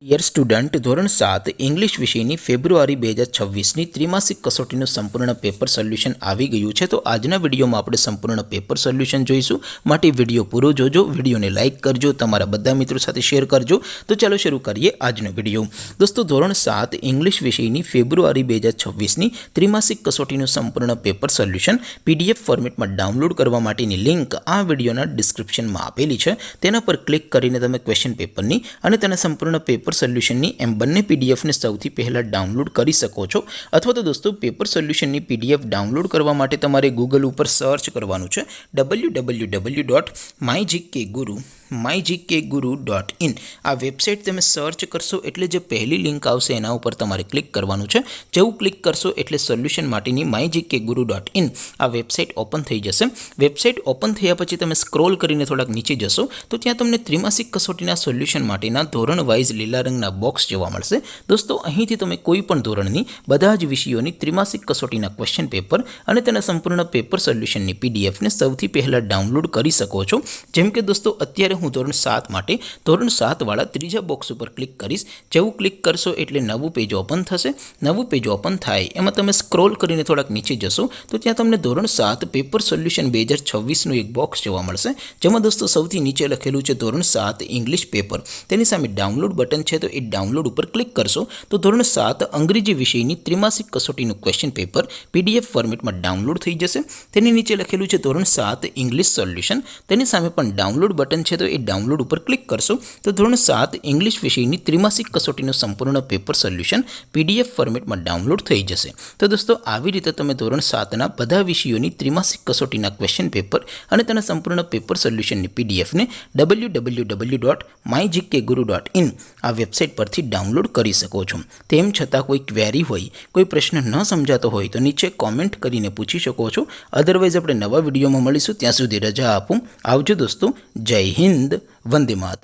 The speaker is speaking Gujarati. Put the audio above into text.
ડિયર સ્ટુડન્ટ, ધોરણ 7 ઇંગ્લિશ વિષયની ફેબ્રુઆરી 2026ની ત્રિમાસિક કસોટીનું સંપૂર્ણ પેપર સોલ્યુશન આવી ગયું છે। તો આજના વિડીયોમાં આપણે સંપૂર્ણ પેપર સોલ્યુશન જોઈશું। માટે વિડીયો પૂરો જોજો, વિડીયોને લાઇક કરજો, તમારા બધા મિત્રો સાથે શેર કરજો। તો ચાલો શરૂ કરીએ આજનો વિડીયો। દોસ્તો, ધોરણ 7 ઇંગ્લિશ વિષયની ફેબ્રુઆરી 2026ની ત્રિમાસિક કસોટીનું સંપૂર્ણ પેપર સોલ્યુશન પીડીએફ ફોર્મેટમાં ડાઉનલોડ કરવા માટેની લિંક આ વિડીયોના ડિસ્ક્રિપ્શનમાં આપેલી છે। તેના પર ક્લિક કરીને તમે ક્વેશ્ચન પેપરની અને તેના સંપૂર્ણ પેપર સોલ્યુશનની એમ બંને પીડીએફને સૌથી પહેલાં ડાઉનલોડ કરી શકો છો। અથવા તો દોસ્તો, પેપર સોલ્યુશનની પીડીએફ ડાઉનલોડ કરવા માટે તમારે ગૂગલ ઉપર સર્ચ કરવાનું છે www.mygkguru.in। આ વેબસાઇટ તમે સર્ચ કરશો એટલે જે પહેલી લિંક આવશે એના ઉપર તમારે ક્લિક કરવાનું છે। જેવું ક્લિક કરશો એટલે સોલ્યુશન માટેની mygkguru.in આ વેબસાઇટ ઓપન થઈ જશે। વેબસાઇટ ઓપન થયા પછી તમે સ્ક્રોલ કરીને થોડાક નીચે જશો તો ત્યાં તમને ત્રિમાસિક કસોટીના સોલ્યુશન માટેના ધોરણ વાઇઝ લીલા રંગના બોક્સ જોવા મળશે। દોસ્તો, અહીંથી તમે કોઈ પણ ધોરણની બધા જ વિષયોની ત્રિમાસિક કસોટીના ક્વેશ્ચન પેપર અને તેના સંપૂર્ણ પેપર સોલ્યુશનની પીડીએફને સૌથી પહેલાં ડાઉનલોડ કરી શકો છો। જેમ કે દોસ્તો, અત્યારે હું ધોરણ 7 માટે ધોરણ 7 વાળા ત્રીજા બોક્સ ઉપર ક્લિક કરીશ। જેવું ક્લિક કરશો એટલે નવું પેજ ઓપન થશે। નવું પેજ ઓપન થાય એમાં તમે સ્ક્રોલ કરીને થોડાક નીચે જશો તો ત્યાં તમને ધોરણ 7 પેપર સોલ્યુશન 2026નું એક બોક્સ જોવા મળશે। જેમાં દોસ્તો સૌથી નીચે લખેલું છે ધોરણ 7 ઇંગ્લિશ પેપર। તેની સામે ડાઉનલોડ બટન છે, તો એ ડાઉનલોડ ઉપર ક્લિક કરશો તો ધોરણ 7 અંગ્રેજી વિષયની ત્રિમાસિક કસોટીનું ક્વેશ્ચન પેપર પીડીએફ ફોર્મેટમાં ડાઉનલોડ થઈ જશે। તેની નીચે લખેલું છે ધોરણ 7 ઇંગ્લિશ સોલ્યુશન। તેની સામે પણ ડાઉનલોડ બટન છે, તો એ ડાઉનલોડ ઉપર ક્લિક કરશો તો ધોરણ 7 ઇંગ્લિશ વિષયની ત્રિમાસિક કસોટીનું સંપૂર્ણ પેપર સોલ્યુશન પીડીએફ ફોર્મેટમાં ડાઉનલોડ થઈ જશે। તો દોસ્તો, આવી રીતે તમે ધોરણ 7ના બધા વિષયોની ત્રિમાસિક કસોટીના ક્વેશ્ચન પેપર અને તેના સંપૂર્ણ પેપર સોલ્યુશનની પીડીએફને www.mygkguru.in આ વેબસાઇટ પરથી ડાઉનલોડ કરી શકો છો। તેમ છતાં કોઈ ક્વેરી હોય, કોઈ પ્રશ્ન ન સમજાતો હોય તો નીચે કોમેન્ટ કરીને પૂછી શકો છો। અધરવાઇઝ આપણે નવા વિડીયોમાં મળીશું। ત્યાં સુધી રજા આપું। આવજો દોસ્તો। જય હિન્દ, વંદે માતરમ।